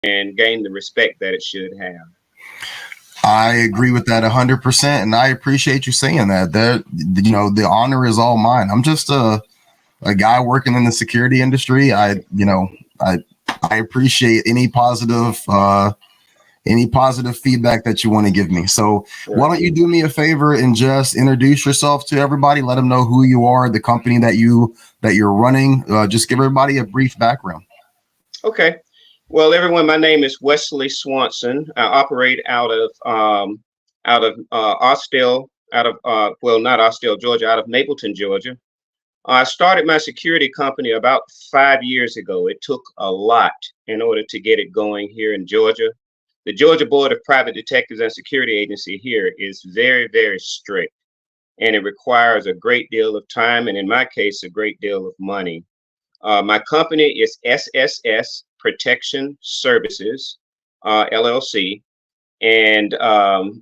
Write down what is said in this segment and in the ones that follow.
and gain the respect that it should have. I agree with that 100%, and I appreciate you saying that. The honor is all mine. I'm just a guy working in the security industry. I appreciate any positive feedback that you want to give me. So why don't you do me a favor and just introduce yourself to everybody? Let them know who you are, the company that you're running. Just give everybody a brief background. Okay. Well, everyone, my name is Wesley Swanson. I operate out of Austell, not Austell, Georgia, out of Mapleton, Georgia. I started my security company about 5 years ago. It took a lot in order to get it going here in Georgia. The Georgia Board of Private Detectives and Security Agency here is very, very strict, and it requires a great deal of time, and in my case, a great deal of money. My company is SSS Protection Services, LLC, and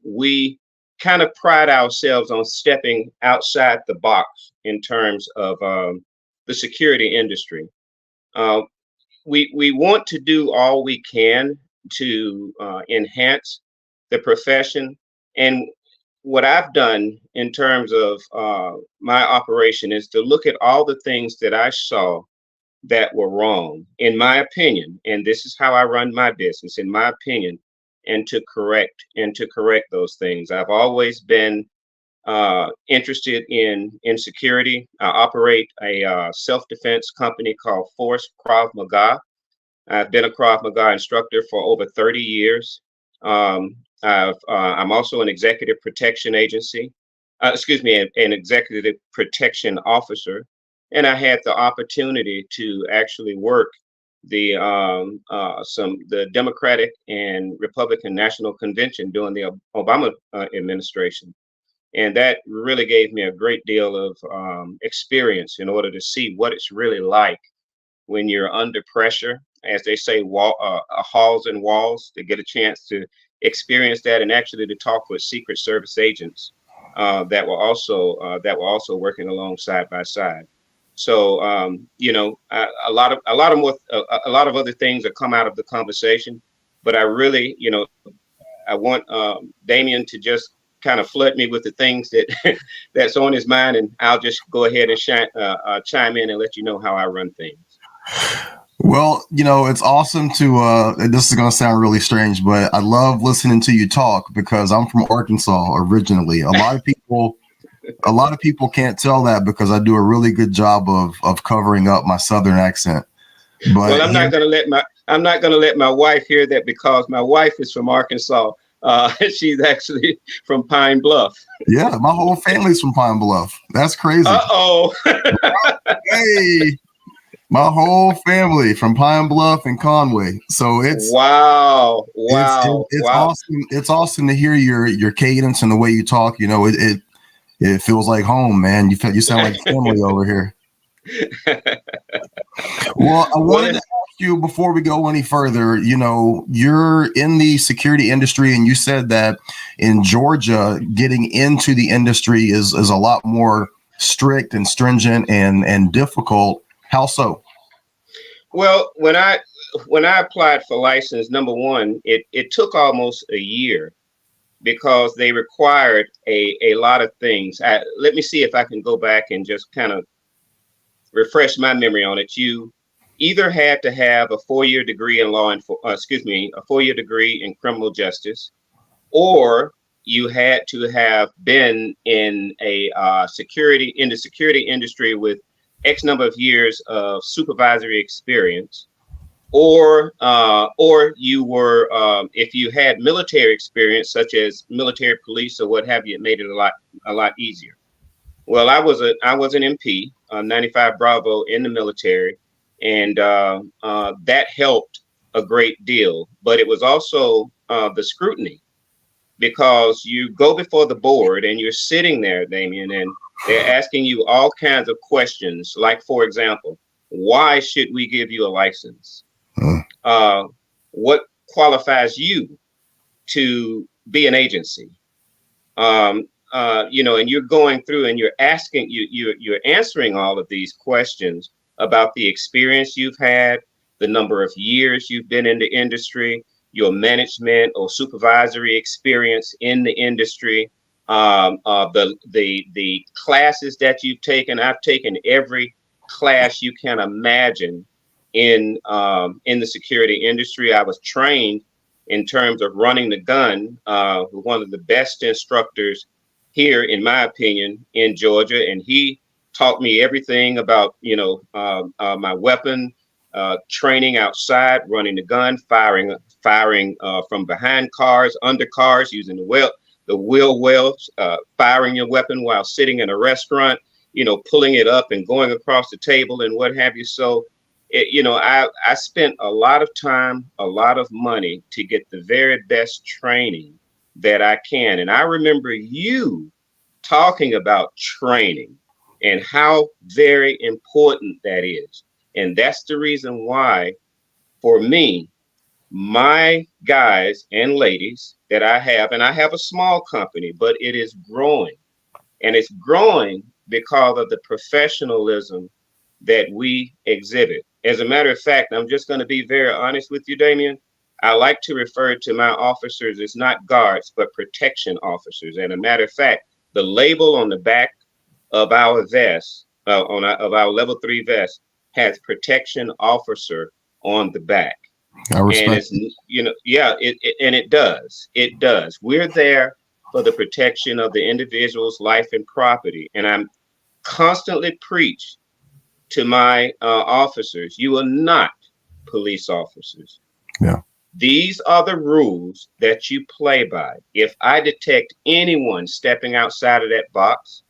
we kind of pride ourselves on stepping outside the box in terms of the security industry. We want to do all we can to enhance the profession. And what I've done in terms of my operation is to look at all the things that I saw that were wrong, in my opinion, and this is how I run my business, in my opinion, and to correct those things. I've always been interested in security. I operate a self-defense company called Force Krav Maga. I've been a Krav Maga instructor for over 30 years. I'm also an executive protection agency, an executive protection officer. And I had the opportunity to actually work the Democratic and Republican National Convention during the Obama administration. And that really gave me a great deal of experience in order to see what it's really like when you're under pressure, as they say, halls and walls, to get a chance to experience that and actually to talk with Secret Service agents that were also working along side by side. So a lot of other things that come out of the conversation, but I really, I want Damien to just kind of flood me with the things that that's on his mind, and I'll just go ahead and chime in and let you know how I run things. Well, it's awesome to, this is going to sound really strange, but I love listening to you talk because I'm from Arkansas originally. A lot of people can't tell that because I do a really good job of covering up my Southern accent. But well, I'm not going to let my wife hear that because my wife is from Arkansas. She's actually from Pine Bluff. Yeah, my whole family's from Pine Bluff. That's crazy. Uh-oh. Hey. My whole family from Pine Bluff and Conway. So it's wow. It's awesome. It's awesome to hear your cadence and the way you talk. It feels like home, man. You sound like family over here. Well, I wanted to ask you before we go any further, you're in the security industry and you said that in Georgia, getting into the industry is a lot more strict and stringent and difficult. How so? Well, when I applied for license, number one, it took almost a year because they required a lot of things. Let me see if I can go back and just kind of refresh my memory on it. You either had to have a 4-year degree in a 4-year degree in criminal justice, or you had to have been in the security industry with X number of years of supervisory experience, or you were, if you had military experience, such as military police or what have you, it made it a lot easier. Well, I was an MP, 95 Bravo in the military, and that helped a great deal. But it was also the scrutiny, because you go before the board and you're sitting there, Damien, and they're asking you all kinds of questions, like, for example, why should we give you a license? What qualifies you to be an agency? And you're going through and you're asking, you're answering all of these questions about the experience you've had, the number of years you've been in the industry, your management or supervisory experience in the industry, the classes that you've taken. I've taken every class you can imagine in the security industry. I was trained in terms of running the gun with one of the best instructors here, in my opinion, in Georgia, and he taught me everything about my weapon training outside, running the gun, firing from behind cars, under cars, using the wheel wells, firing your weapon while sitting in a restaurant, pulling it up and going across the table and what have you. So, I spent a lot of time, a lot of money to get the very best training that I can. And I remember you talking about training and how very important that is. And that's the reason why, for me, my guys and ladies that I have, and I have a small company, but it is growing. And it's growing because of the professionalism that we exhibit. As a matter of fact, I'm just going to be very honest with you, Damien. I like to refer to my officers as not guards, but protection officers. And a matter of fact, the label on the back of our vest, of our level 3 vest, has protection officer on the back. I respect. And it's, it does. It does. We're there for the protection of the individual's life and property. And I'm constantly preach to my officers, you are not police officers. Yeah. These are the rules that you play by. If I detect anyone stepping outside of that box,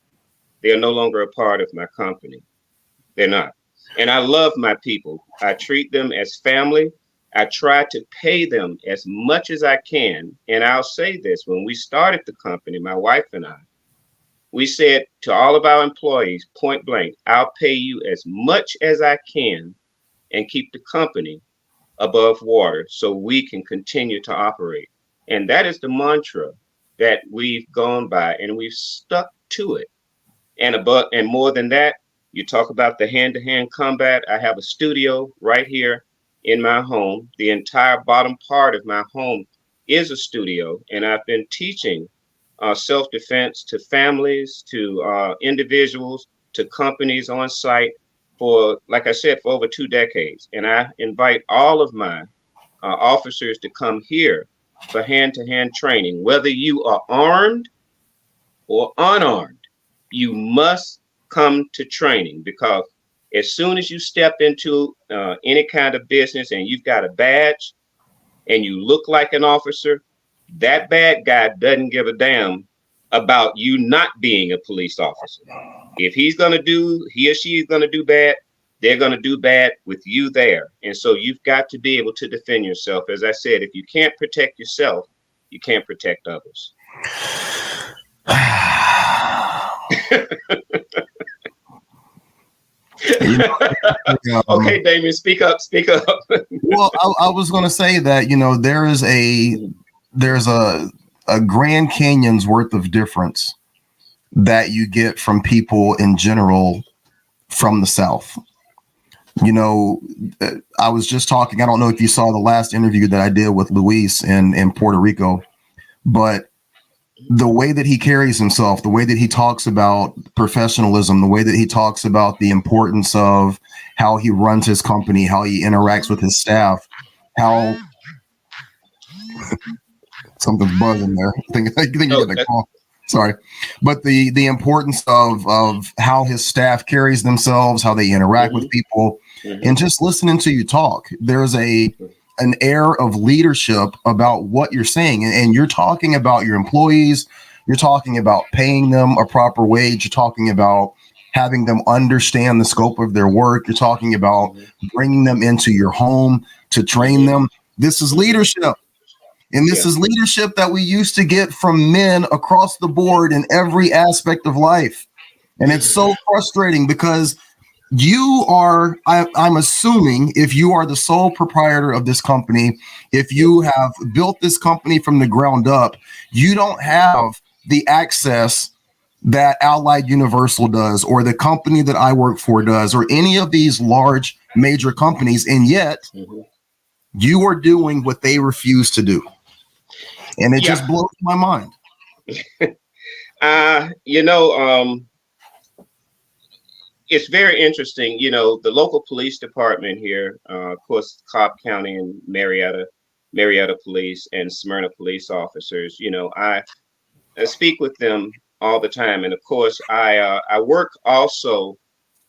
they're no longer a part of my company. They're not. And I love my people. I treat them as family. I try to pay them as much as I can. And I'll say this, when we started the company, my wife and I, we said to all of our employees, point blank, I'll pay you as much as I can and keep the company above water so we can continue to operate. And that is the mantra that we've gone by, and we've stuck to it. And more than that, you talk about the hand-to-hand combat. I have a studio right here in my home. The entire bottom part of my home is a studio, and I've been teaching self-defense to families, to individuals, to companies on site for, like I said, for over 2 decades. And I invite all of my officers to come here for hand-to-hand training. Whether you are armed or unarmed, you must come to training, because as soon as you step into any kind of business and you've got a badge and you look like an officer, that bad guy doesn't give a damn about you not being a police officer. If he or she is going to do bad, they're going to do bad with you there. And so you've got to be able to defend yourself. As I said, if you can't protect yourself, you can't protect others. Okay, Damien, speak up. Well, I was going to say that, there's a Grand Canyon's worth of difference that you get from people in general from the South. I was just talking, I don't know if you saw the last interview that I did with Luis in Puerto Rico, but the way that he carries himself, the way that he talks about professionalism, the way that he talks about the importance of how he runs his company, how he interacts with his staff, how something's buzzing there. I think you get a call. Sorry. But the importance of how his staff carries themselves, how they interact with people, and just listening to you talk, there's an air of leadership about what you're saying. And you're talking about your employees. You're talking about paying them a proper wage. You're talking about having them understand the scope of their work. You're talking about bringing them into your home to train them. This is leadership. And this is leadership that we used to get from men across the board in every aspect of life. And it's so frustrating because you are, I'm assuming, if you are the sole proprietor of this company, if you have built this company from the ground up, you don't have the access that Allied Universal does, or the company that I work for does, or any of these large major companies, and yet you are doing what they refuse to do. And it just blows my mind. It's very interesting. The local police department here, of course, Cobb County and Marietta Police and Smyrna police officers, I speak with them all the time. And of course, I work also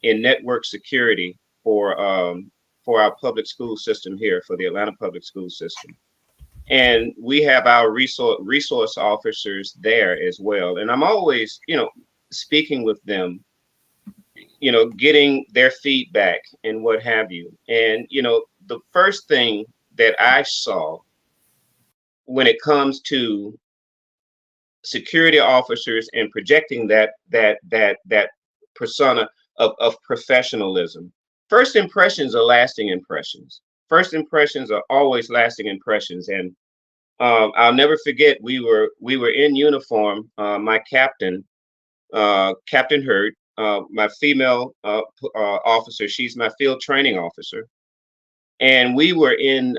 in network security for our public school system here, for the Atlanta public school system. And we have our resource officers there as well. And I'm always, speaking with them, getting their feedback and what have you. And, the first thing that I saw when it comes to security officers and projecting that persona of professionalism, first impressions are lasting impressions. First impressions are always lasting impressions. And I'll never forget, we were in uniform. My captain, Captain Hurt, my female officer, she's my field training officer, and we were in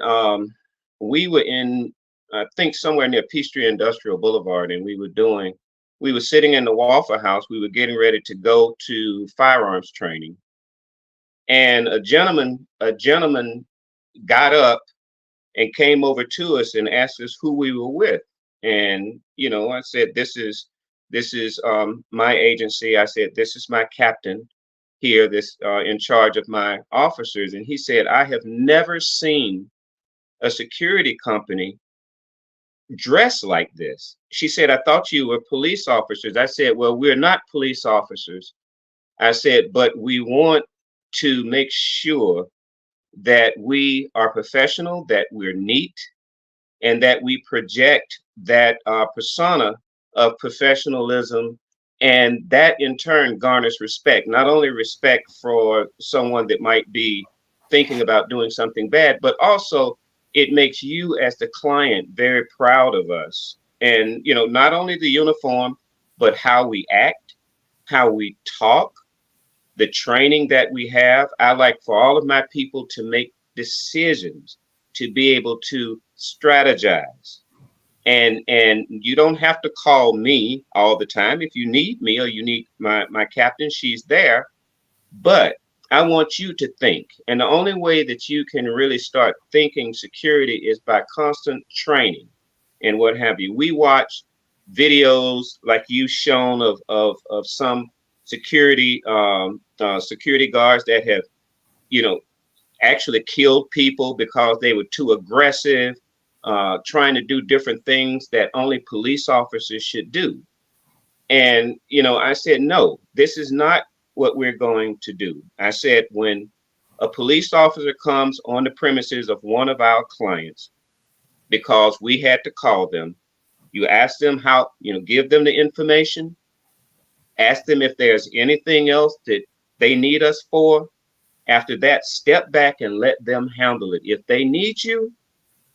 I think somewhere near Peachtree Industrial Boulevard, and we were sitting in the Waffle House. We were getting ready to go to firearms training, and a gentleman got up and came over to us and asked us who we were with. And I said, this is my agency. I said, this is my captain here, this in charge of my officers. And he said, I have never seen a security company dressed like this. She said, I thought you were police officers. I said, well, we're not police officers. I said, but we want to make sure that we are professional, that we're neat, and that we project that persona of professionalism, and that in turn garners respect. Not only respect for someone that might be thinking about doing something bad, but also it makes you as the client very proud of us. And not only the uniform, but how we act, how we talk, the training that we have. I like for all of my people to make decisions, to be able to strategize. And you don't have to call me all the time. If you need me or you need my captain, she's there. But I want you to think. And the only way that you can really start thinking security is by constant training and what have you. We watch videos like you've shown of some security guards that have, actually killed people because they were too aggressive, trying to do different things that only police officers should do. And, I said, no, this is not what we're going to do. I said, when a police officer comes on the premises of one of our clients, because we had to call them, you ask them how, give them the information, ask them if there's anything else that they need us for. After that, step back and let them handle it. If they need you,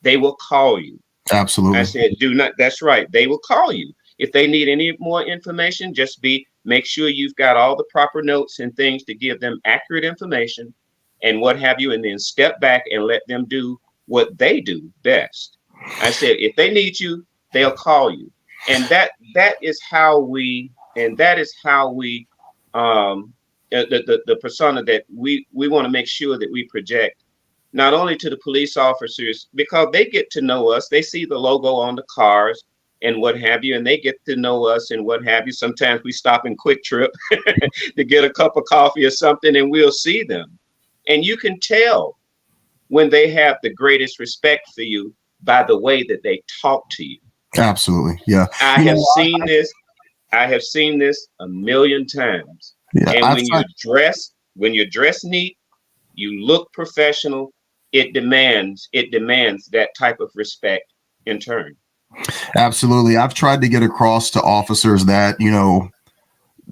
they will call you. Absolutely. I said, do not. That's right. They will call you. If they need any more information, make sure you've got all the proper notes and things to give them accurate information and what have you, and then step back and let them do what they do best. I said, if they need you, they'll call you. And that is how we the persona that we want to make sure that we project, not only to the police officers, because they get to know us, they see the logo on the cars and what have you, and they get to know us and what have you. Sometimes we stop in Quick Trip to get a cup of coffee or something, and we'll see them. And you can tell when they have the greatest respect for you by the way that they talk to you. Absolutely. Yeah. I have seen this a million times. Yeah, and when you're dressed neat, you look professional, it demands that type of respect in turn. Absolutely. I've tried to get across to officers that,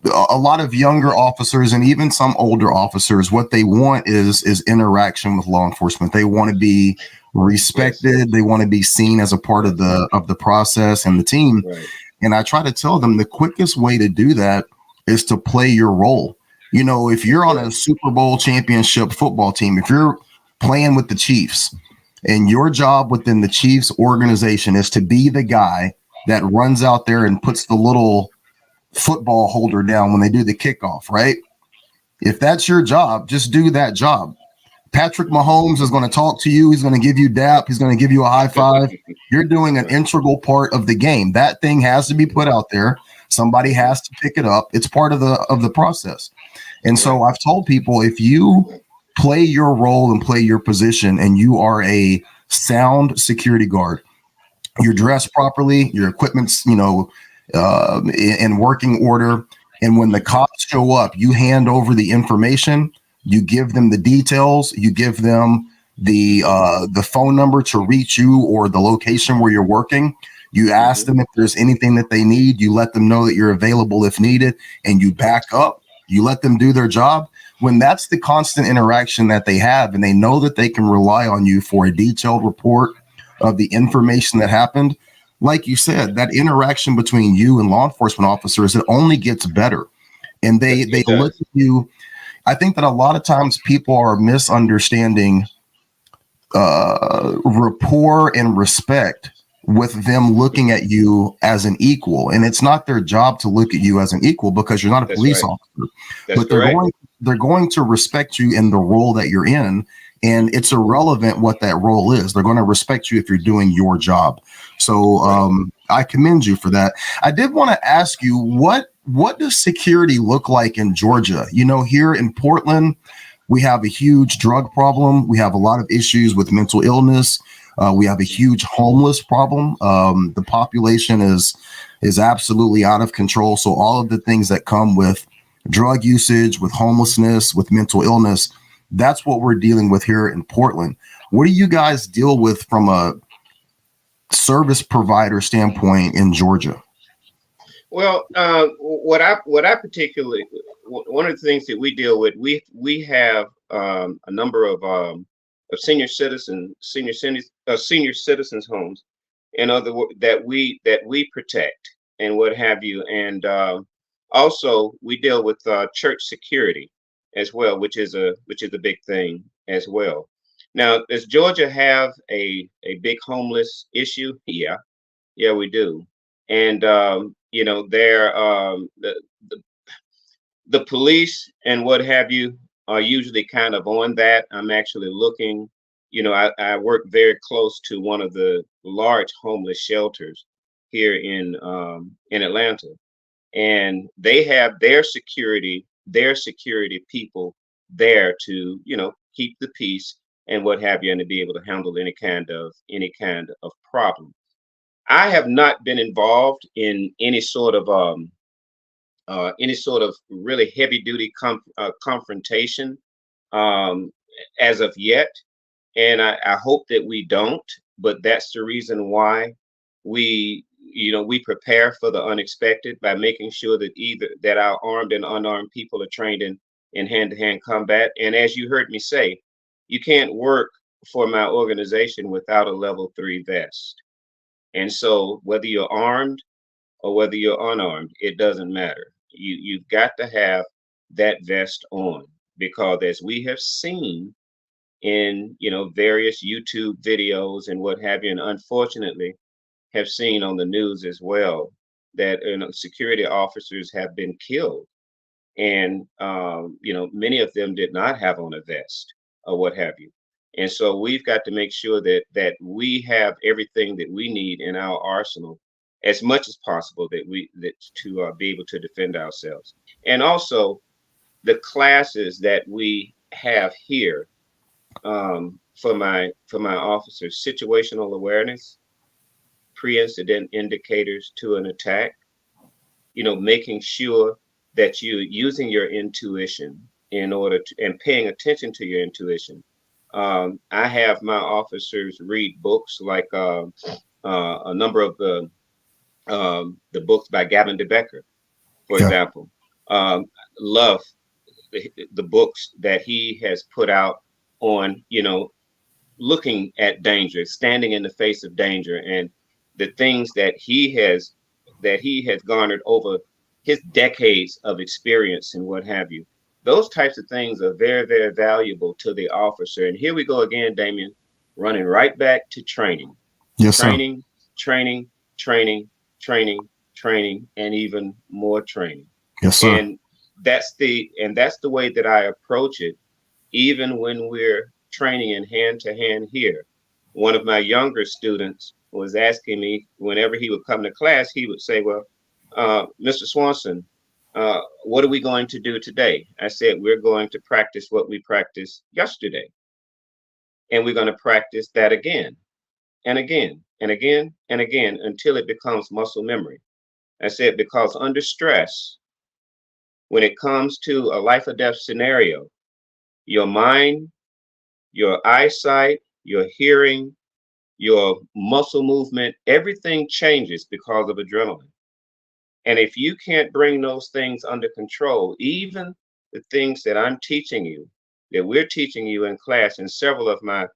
a lot of younger officers and even some older officers, what they want is interaction with law enforcement. They want to be respected. Yes. They want to be seen as a part of the process and the team. Right. And I try to tell them the quickest way to do that is to play your role. You know, if you're on a Super Bowl championship football team, if you're playing with the Chiefs and your job within the Chiefs organization is to be the guy that runs out there and puts the little football holder down when they do the kickoff, right? If that's your job, just do that job. Patrick Mahomes is going to talk to you. He's going to give you dap. He's going to give you a high five. You're doing an integral part of the game. That thing has to be put out there. Somebody has to pick it up. It's part of the process. And so I've told people, if you play your role and play your position and you are a sound security guard, you're dressed properly, your equipment's, in working order. And when the cops show up, you hand over the information, you give them the details, you give them the phone number to reach you or the location where you're working. You ask them if there's anything that they need. You let them know that you're available if needed, and you back up. You let them do their job. When that's the constant interaction that they have, and they know that they can rely on you for a detailed report of the information that happened, like you said, that interaction between you and law enforcement officers, it only gets better. And they look at you. I think that a lot of times people are misunderstanding rapport and respect with them looking at you as an equal. And it's not their job to look at you as an equal because you're not a police officer. But they're going to respect you in the role that you're in. And it's irrelevant what that role is. They're going to respect you if you're doing your job. So I commend you for that. I did want to ask you, what does security look like in Georgia? You know, here in Portland, we have a huge drug problem. We have a lot of issues with mental illness. We have a huge homeless problem. The population is absolutely out of control. So all of the things that come with drug usage, with homelessness, with mental illness, that's what we're dealing with here in Portland. What do you guys deal with from a service provider standpoint in Georgia? Well, what I particularly, one of the things that we deal with, we have a number of senior citizens homes, in other words, that we protect and what have you, and also we deal with church security as well, which is a big thing as well. Now, does Georgia have a big homeless issue? Yeah, we do, and the police and what have you are usually kind of on that. I'm actually looking, I work very close to one of the large homeless shelters here in Atlanta, and they have their security people there to, keep the peace and what have you, and to be able to handle any kind of problem. I have not been involved in any sort of really heavy duty confrontation as of yet, and I hope that we don't. But that's the reason why we prepare for the unexpected by making sure that our armed and unarmed people are trained in hand-to-hand combat. And as you heard me say, you can't work for my organization without a level 3 vest. And so whether you're armed or whether you're unarmed, it doesn't matter. You've got to have that vest on, because as we have seen in various YouTube videos and what have you, and unfortunately have seen on the news as well, that security officers have been killed, and many of them did not have on a vest or what have you. And so we've got to make sure that we have everything that we need in our arsenal as much as possible to be able to defend ourselves. And also the classes that we have here for my officers: situational awareness, pre-incident indicators to an attack, making sure that you're using your intuition in order to, and paying attention to your intuition. I have my officers read books like a number of the books by Gavin DeBecker, for example. Love the books that he has put out on, looking at danger, standing in the face of danger, and the things that he has garnered over his decades of experience and what have you. Those types of things are very, very valuable to the officer. And here we go again, Damien, running right back to training, Yes, sir. training, training, training, training, training, and even more training. Yes, sir. And that's the way that I approach it, even when we're training in hand to hand here. One of my younger students was asking me whenever he would come to class, he would say, well, Mr. Swanson, what are we going to do today? I said, we're going to practice what we practiced yesterday. And we're going to practice that again and again and again and again until it becomes muscle memory. I said, because under stress, when it comes to a life or death scenario, your mind, your eyesight, your hearing, your muscle movement, everything changes because of adrenaline. And if you can't bring those things under control, even the things that I'm teaching you, that we're teaching you in class, and several of my,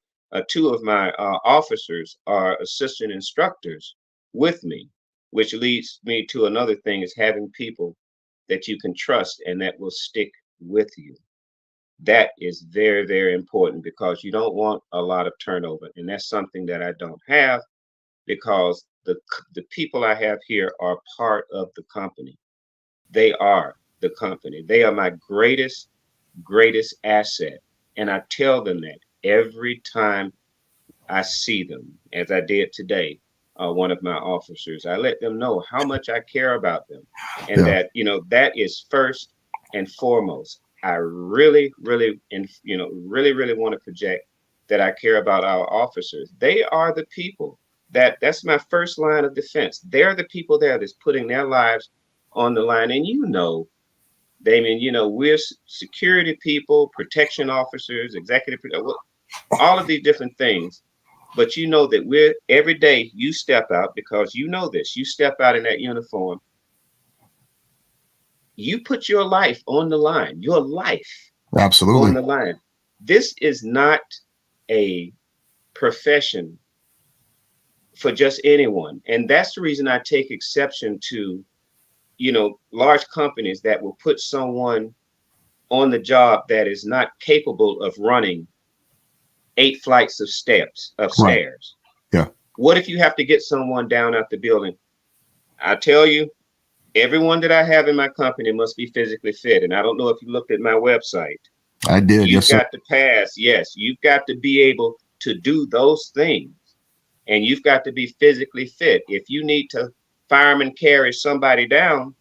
two of my officers are assistant instructors with me, which leads me to another thing is having people that you can trust and that will stick with you. That is very, very important because you don't want a lot of turnover. And that's something that I don't have because the people I have here are part of the company. They are the company. They are my greatest, greatest asset. And I tell them that every time I see them, as I did today, one of my officers, I let them know how much I care about them and that, that is first and foremost. I really, really, and really, really want to project that I care about our officers. They are the people that's my first line of defense. They're the people there that's putting their lives on the line. And Damien, we're security people, protection officers, executive, all of these different things. But you know that we're every day you step out because you know this. You step out in that uniform. You put your life on the line, your life Absolutely on the line. This is not a profession for just anyone. And that's the reason I take exception to, large companies that will put someone on the job that is not capable of running 8 flights of stairs. Right. Yeah. What if you have to get someone down out the building? I tell you, everyone that I have in my company must be physically fit. And I don't know if you looked at my website. I did. You've got to pass. Yes, you've got to be able to do those things. And you've got to be physically fit. If you need to fireman carry somebody down,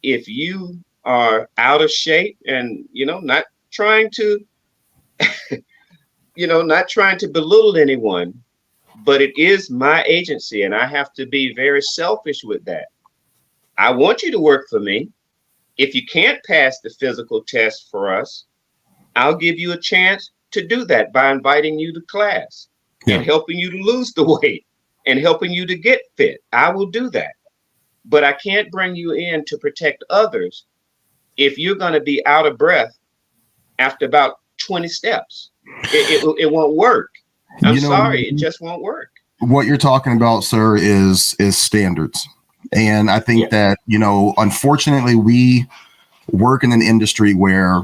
if you are out of shape and, not trying to, not trying to belittle anyone, but it is my agency and I have to be very selfish with that. I want you to work for me. If you can't pass the physical test for us, I'll give you a chance to do that by inviting you to class and helping you to lose the weight and helping you to get fit. I will do that. But I can't bring you in to protect others if you're going to be out of breath after about 20 steps. It won't work. I'm sorry, it just won't work. What you're talking about, sir, is standards. And I think that, unfortunately, we work in an industry where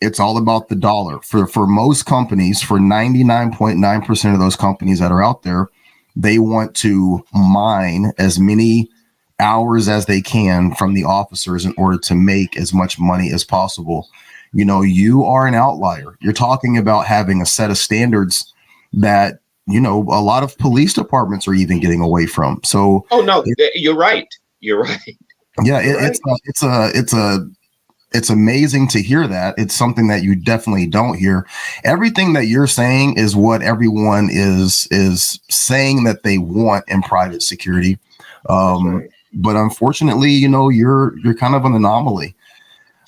it's all about the dollar. For most companies, for 99.9% of those companies that are out there, they want to mine as many hours as they can from the officers in order to make as much money as possible. You are an outlier. You're talking about having a set of standards that, a lot of police departments are even getting away from. So, oh no, you're right. You're right. Yeah, it's amazing to hear that. It's something that you definitely don't hear. Everything that you're saying is what everyone is saying that they want in private security. Right. But unfortunately, you're kind of an anomaly.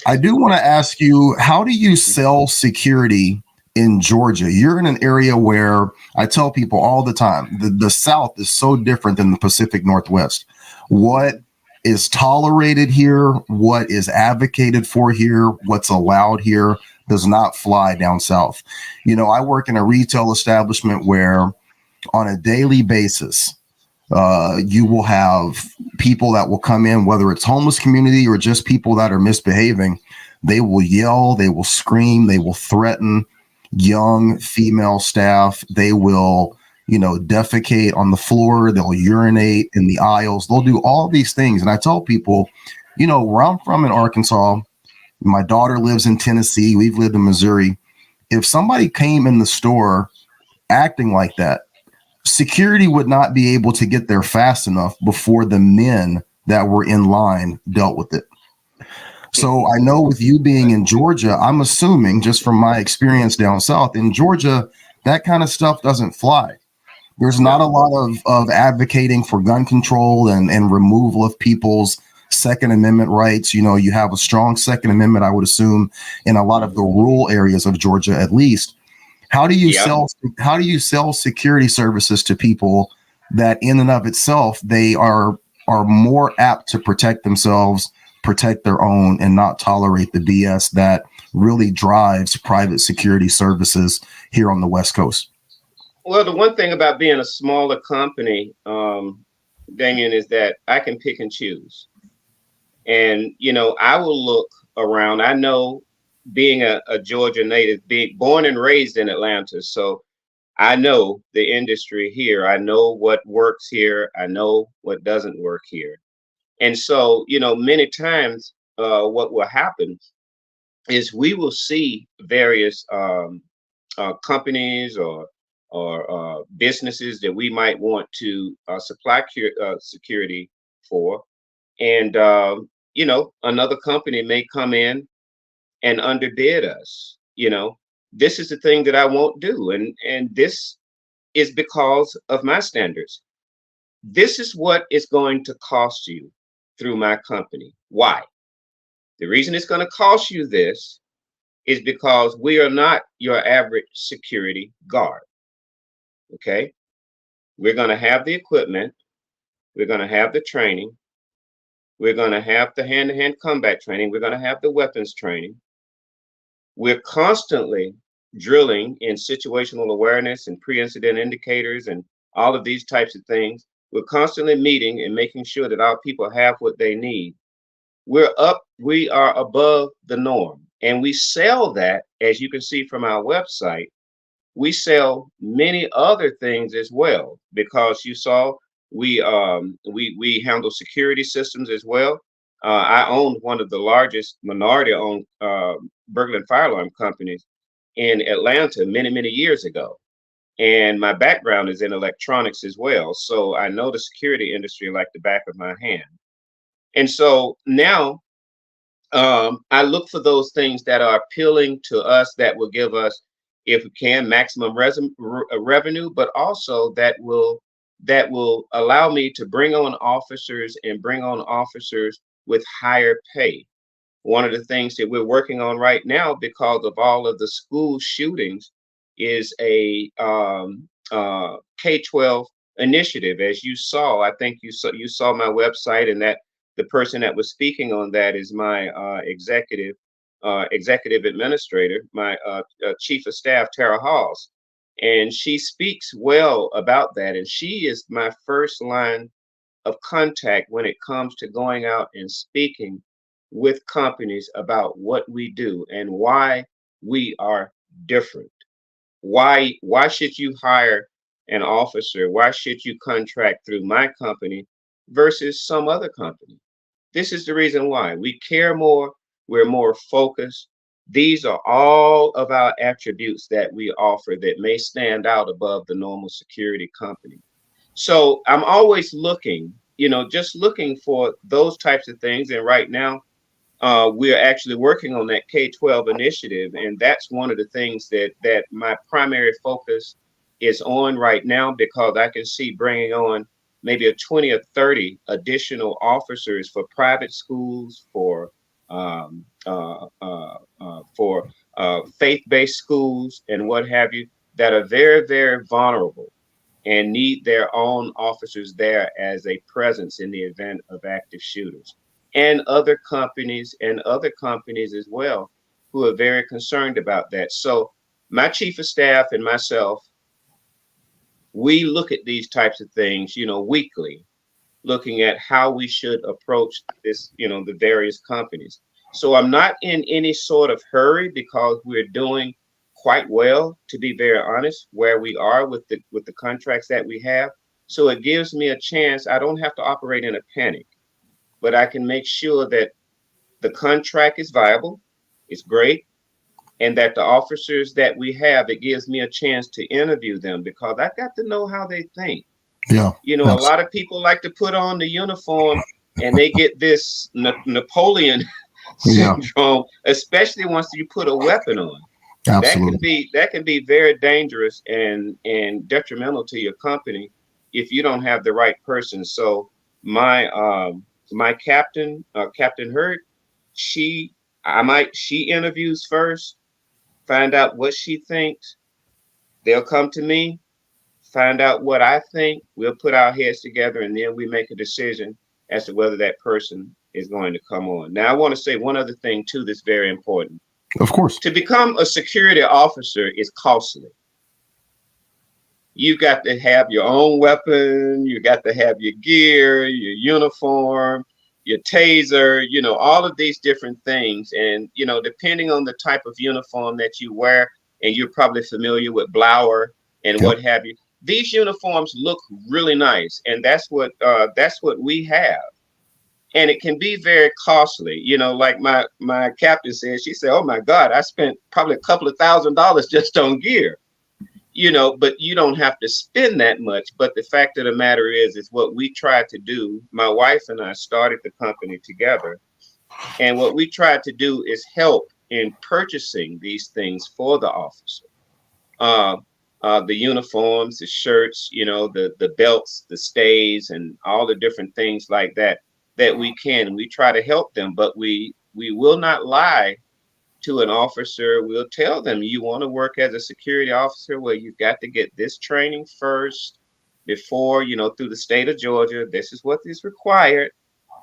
I do want to ask you, how do you sell security in Georgia? You're in an area where I tell people all the time, the South is so different than the Pacific Northwest. What is tolerated here, what is advocated for here, what's allowed here does not fly down south. I work in a retail establishment where on a daily basis, you will have people that will come in, whether it's homeless community or just people that are misbehaving, They will yell, they will scream, they will threaten young female staff. They will, defecate on the floor. They'll urinate in the aisles. They'll do all these things. And I tell people, where I'm from in Arkansas, my daughter lives in Tennessee. We've lived in Missouri. If somebody came in the store acting like that, security would not be able to get there fast enough before the men that were in line dealt with it. So I know with you being in Georgia, I'm assuming just from my experience down south in Georgia, that kind of stuff doesn't fly. There's not a lot of advocating for gun control and removal of people's Second Amendment rights. You have a strong Second Amendment, I would assume, in a lot of the rural areas of Georgia, at least. How do you sell security services to people that in and of itself, they are more apt to protect themselves, protect their own, and not tolerate the BS that really drives private security services here on the West Coast? Well, the one thing about being a smaller company, Damien, is that I can pick and choose. And, I will look around. I know, being a Georgia native, being born and raised in Atlanta, so I know the industry here. I know what works here. I know what doesn't work here. And so, many times what will happen is we will see various companies or businesses that we might want to supply security for. And, another company may come in and underbid us. This is the thing that I won't do. And this is because of my standards. This is what it's going to cost you through my company. Why? The reason it's going to cost you this is because we are not your average security guard. Okay? We're going to have the equipment. We're going to have the training. We're going to have the hand-to-hand combat training. We're going to have the weapons training. We're constantly drilling in situational awareness and pre-incident indicators and all of these types of things. We're constantly meeting and making sure that our people have what they need. We are above the norm. And we sell that, as you can see from our website. We sell many other things as well, because you saw we handle security systems as well. I owned one of the largest minority-owned burglar and fire alarm companies in Atlanta many years ago. And my background is in electronics as well. So I know the security industry like the back of my hand. And so now I look for those things that are appealing to us, that will give us, if we can, maximum revenue, but also that will allow me to bring on officers with higher pay. One of the things that we're working on right now, because of all of the school shootings, is a K-12 initiative. As you saw, I think you saw my website, and that the person that was speaking on that is my executive administrator, my chief of staff, Tara Halls. And she speaks well about that. And she is my first line of contact when it comes to going out and speaking with companies about what we do and why we are different. Why should you hire an officer? Why should you contract through my company versus some other company? This is the reason why. We care more. We're more focused. These are all of our attributes that we offer that may stand out above the normal security company. So I'm always looking, just looking for those types of things. And right now, we're actually working on that K-12 initiative. And that's one of the things that my primary focus is on right now, because I can see bringing on maybe a 20 or 30 additional officers for private schools, for faith-based schools and what have you, that are very vulnerable and need their own officers there as a presence in the event of active shooters. And other companies as well, who are very concerned about that. So my chief of staff and myself, we look at these types of things, weekly, looking at how we should approach this, the various companies. So I'm not in any sort of hurry because we're doing quite well, to be very honest, where we are with the contracts that we have. So it gives me a chance. I don't have to operate in a panic, but I can make sure that the contract is viable, it's great, and that the officers that we have, it gives me a chance to interview them because I got to know how they think. Yeah. You know, a lot of people like to put on the uniform and they get this Napoleon syndrome, especially once you put a weapon on. Absolutely. That can be very dangerous and detrimental to your company if you don't have the right person. So my captain, Captain Hurt, she interviews first, find out what she thinks. They'll come to me, find out what I think. We'll put our heads together and then we make a decision as to whether that person is going to come on. Now, I want to say one other thing too that's very important. Of course. To become a security officer is costly. You got to have your own weapon, you got to have your gear, your uniform, your taser, you know, all of these different things. And, you know, depending on the type of uniform that you wear, and you're probably familiar with Blower and what have you, these uniforms look really nice. And that's what we have. And it can be very costly. You know, like my captain said, she said, oh my God, I spent probably a couple of $1,000s just on gear. You know, but you don't have to spend that much. But the fact of the matter is what we tried to do. My wife and I started the company together. And what we tried to do is help in purchasing these things for the officer. The uniforms, the shirts, you know, the belts, the stays, and all the different things like that we can. We try to help them, but we will not lie to an officer. We'll tell them, you want to work as a security officer, well, you've got to get this training first before, you know, through the state of Georgia. This is what is required.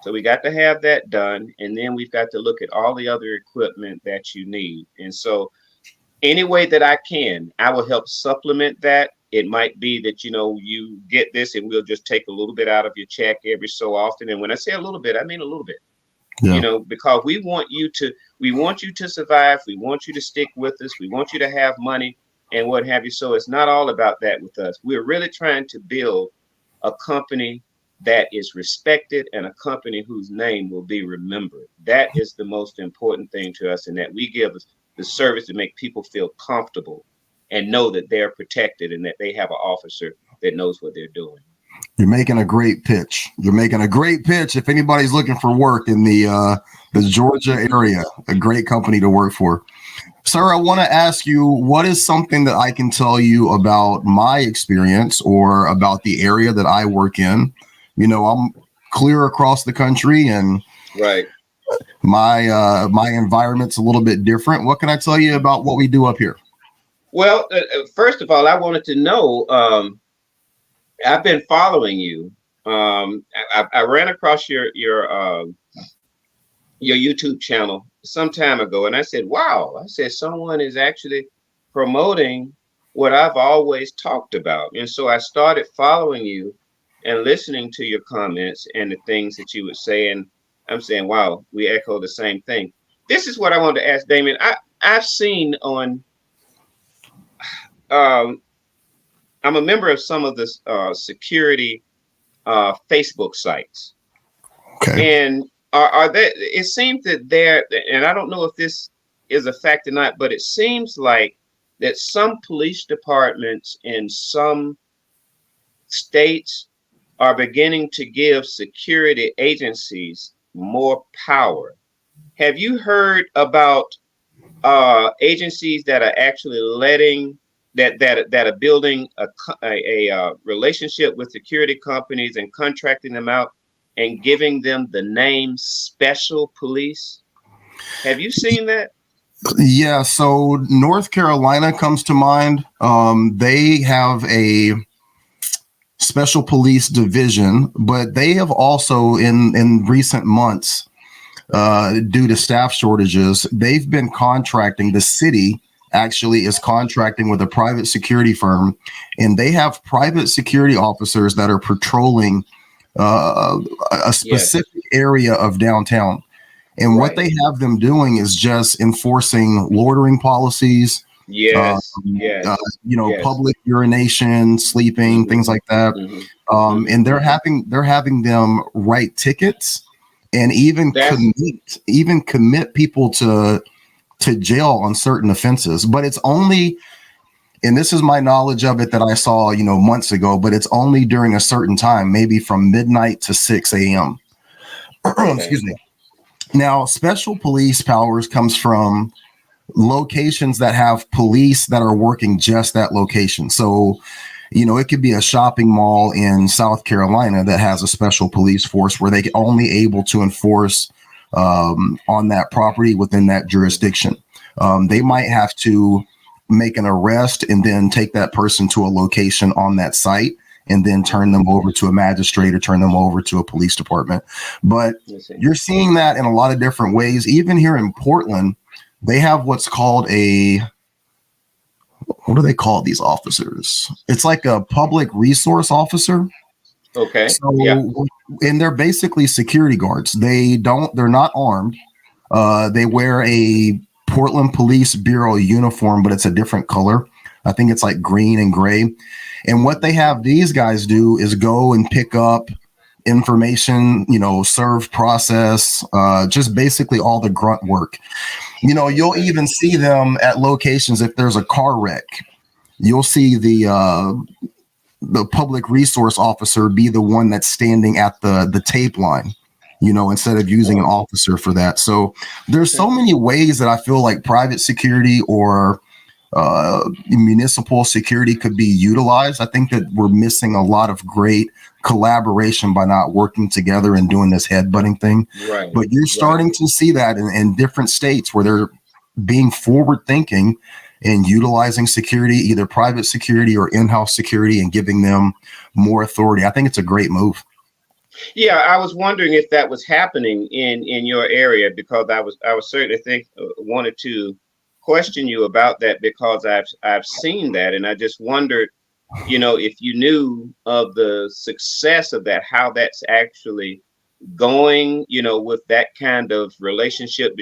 So we got to have that done. And then we've got to look at all the other equipment that you need. And so any way that I can, I will help supplement that. It might be that, you know, you get this and we'll just take a little bit out of your check every so often. And when I say a little bit, I mean a little bit. Yeah. You know, because we want you to survive. We want you to stick with us. We want you to have money and what have you. So it's not all about that with us. We're really trying to build a company that is respected and a company whose name will be remembered. That is the most important thing to us, and that we give the service to make people feel comfortable and know that they're protected and that they have an officer that knows what they're doing. You're making a great pitch. If anybody's looking for work in the Georgia area, a great company to work for. Sir, I want to ask you, what is something that I can tell you about my experience or about the area that I work in? You know, I'm clear across the country, and right. My environment's a little bit different. What can I tell you about what we do up here? Well, first of all, I wanted to know, I've been following you. I ran across your YouTube channel some time ago, and I said, wow, someone is actually promoting what I've always talked about. And so I started following you and listening to your comments and the things that you would say. And I'm saying, wow, we echo the same thing. This is what I wanted to ask Damien. I've seen on, I'm a member of some of the security Facebook sites. Okay. And are there, it seems that there, and I don't know if this is a fact or not, but it seems like that some police departments in some states are beginning to give security agencies more power. Have you heard about agencies that are actually letting that are building a relationship with security companies and contracting them out and giving them the name special police? Have you seen that? Yeah, so North Carolina comes to mind. They have a special police division, but they have also in recent months, due to staff shortages, they've been contracting. The city actually is contracting with a private security firm, and they have private security officers that are patrolling a specific area of downtown. And what Right. they have them doing is just enforcing loitering policies, Yes. Yes. Yes. public urination, sleeping, Hmm. things like that. Hmm. Hmm. And they're having them write tickets and That's even commit people to jail on certain offenses. But it's only, and this is my knowledge of it that I saw, months ago, but it's only during a certain time, maybe from midnight to 6 a.m. okay. Excuse me. Now, special police powers comes from locations that have police that are working just that location. So, it could be a shopping mall in South Carolina that has a special police force where they only able to enforce on that property within that jurisdiction. They might have to make an arrest and then take that person to a location on that site and then turn them over to a magistrate or turn them over to a police department. But Let's see. you're seeing that in a lot of different ways. Even here in Portland, they have what's called what do they call these officers? It's like a public resource officer. Okay. So, Yeah. and they're basically security guards. They're not armed. They wear a Portland Police Bureau uniform, but it's a different color. I think it's like green and gray. And what they have these guys do is go and pick up information, serve process, just basically all the grunt work. You'll even see them at locations. If there's a car wreck, you'll see the public resource officer be the one that's standing at the tape line, instead of using an officer for that. So there's so many ways that I feel like private security or municipal security could be utilized. I think that we're missing a lot of great collaboration by not working together and doing this headbutting thing. Right. But you're starting to see that in different states where they're being forward thinking and utilizing security, either private security or in-house security, and giving them more authority. I think it's a great move. Yeah, I was wondering if that was happening in your area, because I was certainly wanted to question you about that, because I've seen that, and I just wondered, if you knew of the success of that, how that's actually going, with that kind of relationship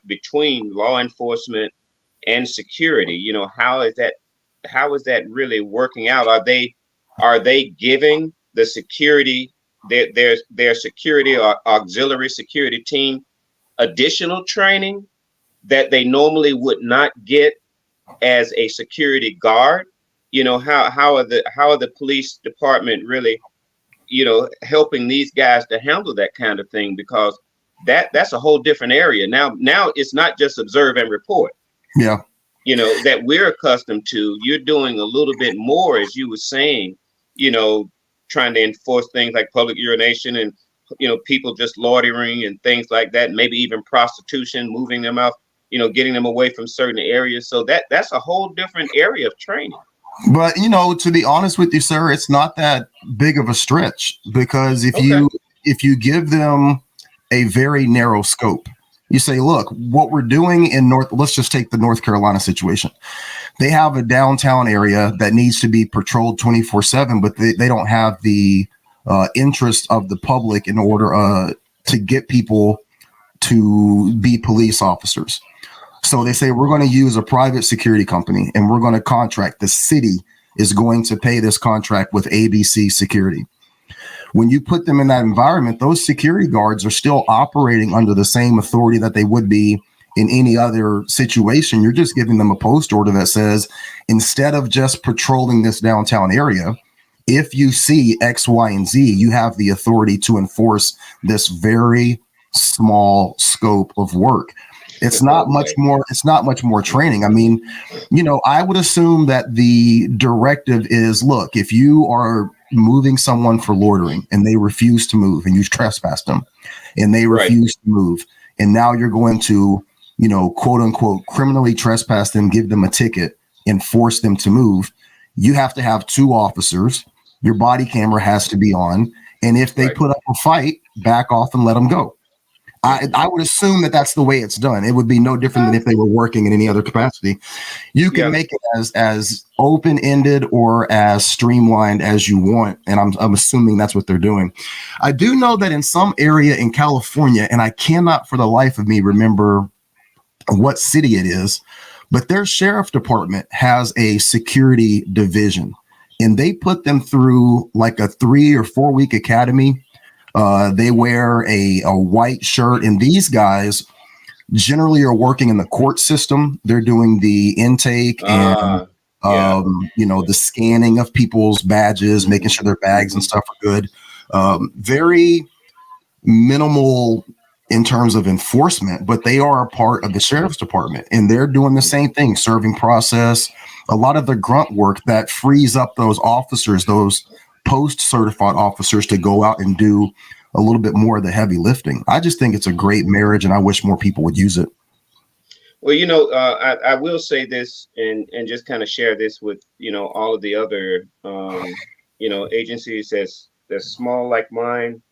between law enforcement and security. How is that really working out? Are they giving the security, their security or auxiliary security team additional training that they normally would not get as a security guard? How are the police department really, helping these guys to handle that kind of thing? Because that's a whole different area. Now it's not just observe and report. Yeah. That we're accustomed to. You're doing a little bit more, as you were saying, trying to enforce things like public urination and, people just loitering and things like that, maybe even prostitution, moving them out, getting them away from certain areas. So that's a whole different area of training. But, to be honest with you, sir, it's not that big of a stretch, because if you give them a very narrow scope, you say, look, what we're doing let's just take the North Carolina situation. They have a downtown area that needs to be patrolled 24/7, but they don't have the interest of the public in order to get people to be police officers. So they say, we're going to use a private security company and we're going to contract. The city is going to pay this contract with ABC Security. When you put them in that environment, those security guards are still operating under the same authority that they would be in any other situation. You're just giving them a post order that says, instead of just patrolling this downtown area, if you see X, Y, and Z, you have the authority to enforce this very small scope of work. It's not much more. It's not much more training. I mean, I would assume that the directive is, look, if you are moving someone for loitering and they refuse to move, and you trespass them and they refuse to move, and now you're going to, quote unquote, criminally trespass them, give them a ticket and force them to move, you have to have 2 officers. Your body camera has to be on. And if they put up a fight, back off and let them go. I would assume that that's the way it's done. It would be no different than if they were working in any other capacity. You can make it as open-ended or as streamlined as you want, and I'm assuming that's what they're doing. I do know that in some area in California, and I cannot for the life of me remember what city it is, but their sheriff department has a security division, and they put them through like a 3 or 4 week academy. They wear a white shirt, and these guys generally are working in the court system. They're doing the intake and the scanning of people's badges, making sure their bags and stuff are good. Very minimal in terms of enforcement, but they are a part of the sheriff's department, and they're doing the same thing, serving process, a lot of the grunt work that frees up those officers, those post-certified officers, to go out and do a little bit more of the heavy lifting. I just think it's a great marriage, and I wish more people would use it. Well, I will say this and just kind of share this with, all of the other, agencies that's small like mine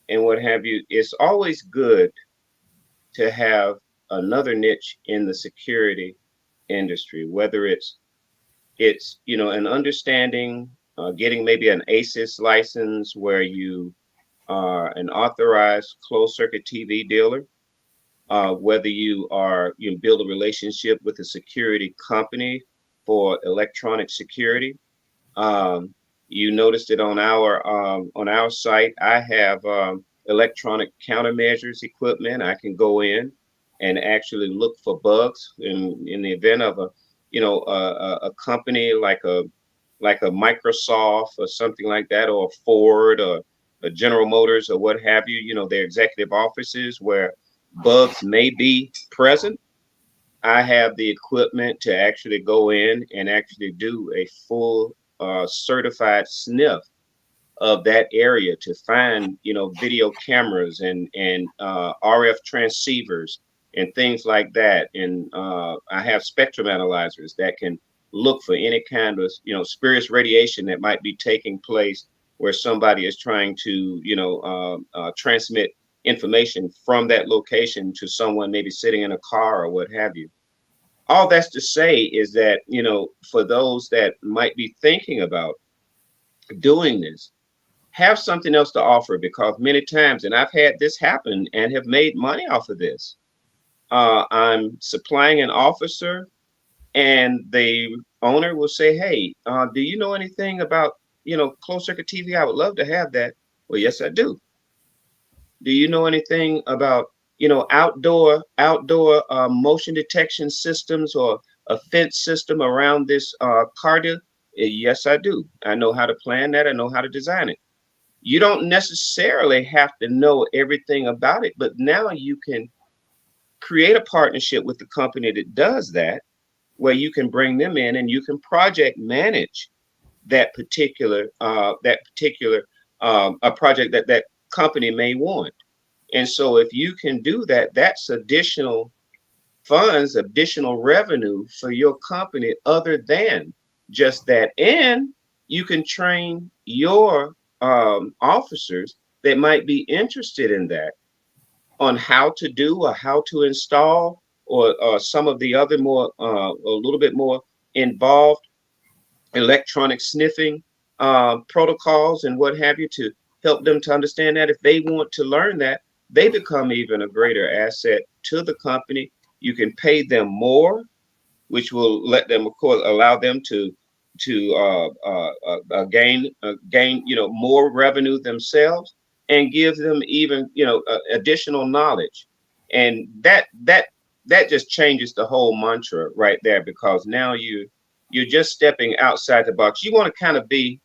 and what have you. It's always good to have another niche in the security industry, whether it's an understanding, getting maybe an ASIS license where you are an authorized closed circuit TV dealer, whether you build a relationship with a security company for electronic security. You noticed it on our site. I have electronic countermeasures equipment. I can go in and actually look for bugs in the event of a company like a Microsoft or something like that, or Ford or a General Motors or what have you, their executive offices where bugs may be present. I have the equipment to actually go in and actually do a full certified sniff of that area to find, video cameras and RF transceivers and things like that. And I have spectrum analyzers that can look for any kind of, spurious radiation that might be taking place where somebody is trying to, transmit information from that location to someone maybe sitting in a car or what have you. All that's to say is that, for those that might be thinking about doing this, have something else to offer, because many times, and I've had this happen and have made money off of this. I'm supplying an officer and the owner will say, hey, do you know anything about, closed circuit TV? I would love to have that. Well, yes, I do. Do you know anything about, outdoor motion detection systems or a fence system around this car deal? Yes, I do. I know how to plan that. I know how to design it. You don't necessarily have to know everything about it, but now you can create a partnership with the company that does that, where you can bring them in and you can project manage that particular a project that company may want. And so if you can do that, that's additional funds, additional revenue for your company other than just that. And you can train your officers that might be interested in that on how to do or how to install or some of the other more a little bit more involved electronic sniffing protocols and what have you, to help them to understand that. If they want to learn that, they become even a greater asset to the company. You can pay them more, which will let them, of course, allow them to gain more revenue themselves, and give them even additional knowledge. And that just changes the whole mantra right there, because now you're just stepping outside the box. You want to kind of be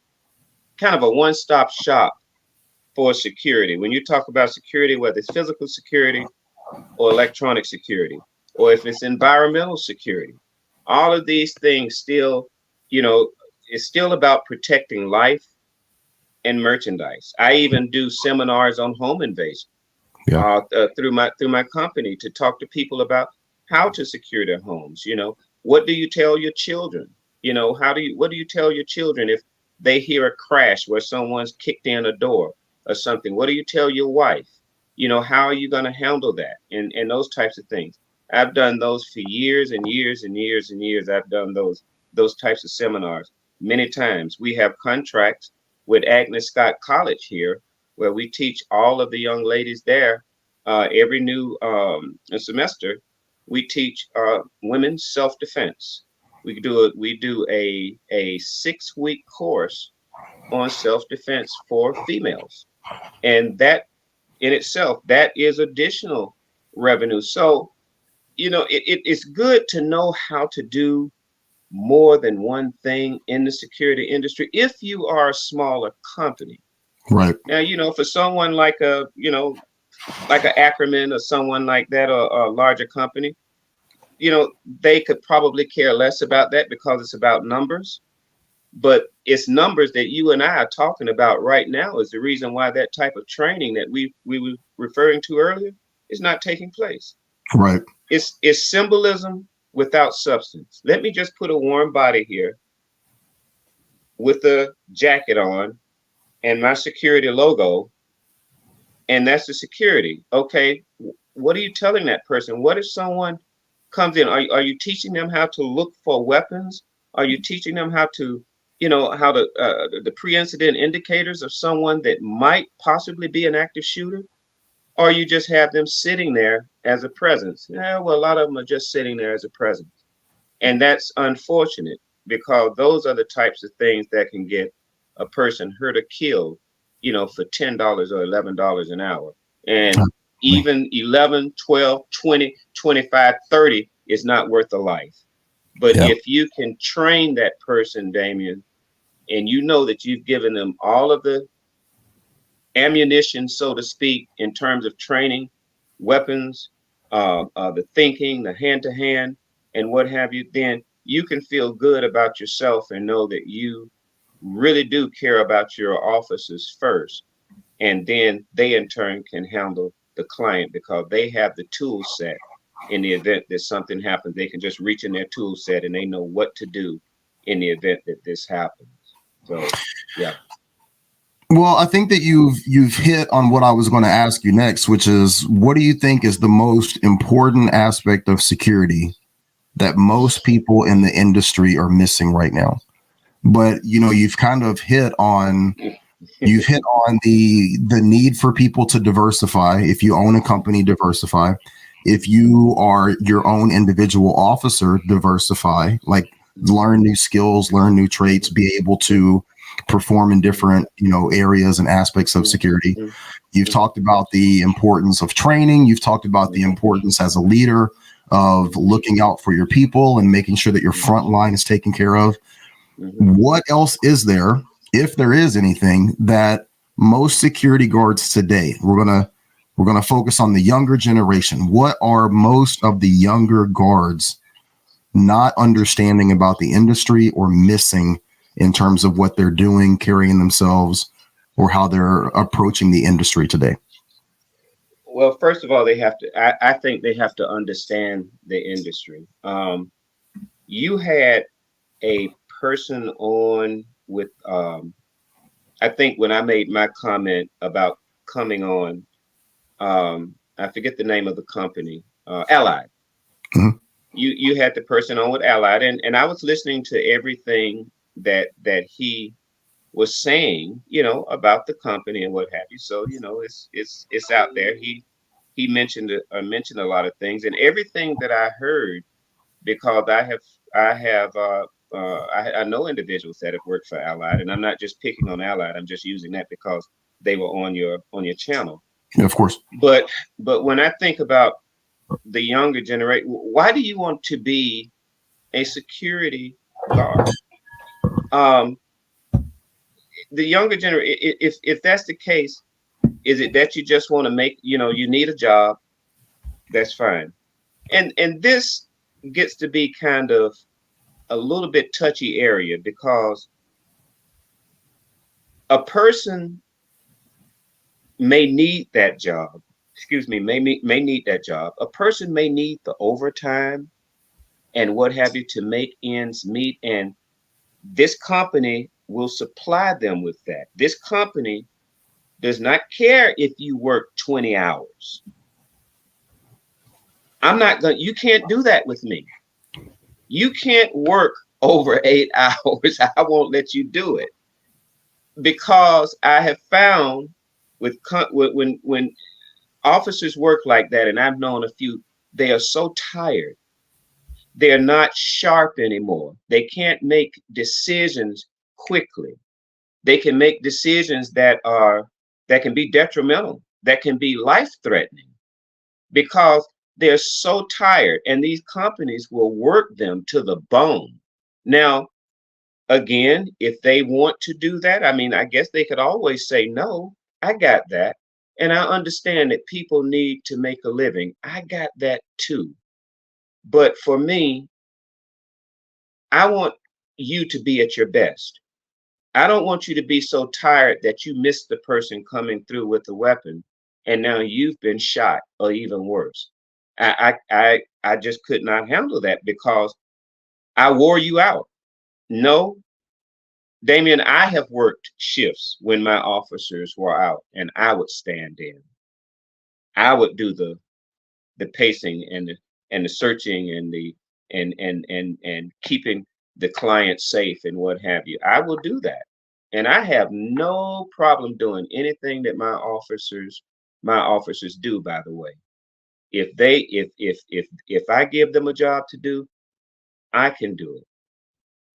kind of a one-stop shop for security. When you talk about security, whether it's physical security or electronic security, or if it's environmental security, all of these things still, it's still about protecting life and merchandise. I even do seminars on home invasion through my company, to talk to people about how to secure their homes. What do you tell your children? What do you tell your children if they hear a crash where someone's kicked in a door or something? What do you tell your wife? how are you going to handle that? And those types of things. I've done those for years and years and years and years. I've done those types of seminars many times. We have contracts with Agnes Scott College here, where we teach all of the young ladies there every new semester. We teach women's self-defense. We do a 6-week course on self-defense for females, and that in itself, that is additional revenue. So it's good to know how to do more than one thing in the security industry if you are a smaller company. Right. Now, for someone like like a Ackerman or someone like that, or a larger company, they could probably care less about that because it's about numbers. But it's numbers that you and I are talking about right now is the reason why that type of training that we were referring to earlier is not taking place. Right. It's symbolism without substance. Let me just put a warm body here with a jacket on and my security logo, and that's the security. Okay, what are you telling that person? What if someone comes in? Are you teaching them how to look for weapons? Are you teaching them how to the pre-incident indicators of someone that might possibly be an active shooter? Or you just have them sitting there as a presence? Yeah, well, a lot of them are just sitting there as a presence. And that's unfortunate, because those are the types of things that can get a person hurt or killed, for $10 or $11 an hour. And even 11, 12, 20, 25, 30 is not worth a life. But if you can train that person, Damien, and that you've given them all of the ammunition, so to speak, in terms of training, weapons, the thinking, the hand-to-hand, and what have you, then you can feel good about yourself and know that you really do care about your officers first. And then they, in turn, can handle the client because they have the tool set. In the event that something happens, they can just reach in their tool set and they know what to do in the event that this happens. So, yeah. Well, I think that you've hit on what I was going to ask you next, which is, what do you think is the most important aspect of security that most people in the industry are missing right now? But you've kind of hit on the need for people to diversify. If you own a company, diversify. If you are your own individual officer, diversify, like learn new skills, learn new traits, be able to perform in different, areas and aspects of security. You've talked about the importance of training. You've talked about the importance as a leader of looking out for your people and making sure that your front line is taken care of. What else is there, if there is anything, that most security guards today, we're going to focus on the younger generation. What are most of the younger guards not understanding about the industry or missing in terms of what they're doing, carrying themselves, or how they're approaching the industry today? Well, first of all, I think they have to understand the industry. You had a person on with, I think when I made my comment about coming on, I forget the name of the company, Allied. Mm-hmm. You had the person on with Allied, and I was listening to everything that he was saying, about the company and what have you. So, it's out there. He mentioned a lot of things, and everything that I heard, because I know individuals that have worked for Allied, and I'm not just picking on Allied. I'm just using that because they were on your channel. Yeah, of course. But when I think about the younger generation, why do you want to be a security guard? The younger generation, if that's the case, is it that you just want to make, you need a job? That's fine. And this gets to be kind of a little bit touchy area, because a person may need that job. May need that job. A person may need the overtime and what have you to make ends meet, and this company will supply them with that. This company does not care if you work 20 hours. You can't do that with me. You can't work over 8 hours. I won't let you do it because I have found when officers work like that, and I've known a few, they are so tired. They're not sharp anymore. They can't make decisions quickly. They can make decisions that can be detrimental, that can be life threatening because they're so tired, and these companies will work them to the bone. Now, again, if they want to do that, I mean, I guess they could always say, no, I got that. And I understand that people need to make a living. I got that too. But for me, I want you to be at your best. I don't want you to be so tired that you miss the person coming through with the weapon and now you've been shot or even worse. I just could not handle that because I wore you out. No, Damien, I have worked shifts when my officers were out and I would stand in. I would do the pacing and the searching and the and keeping the client safe and what have you. I will do that. And I have no problem doing anything that my officers do, by the way. If I give them a job to do, I can do it.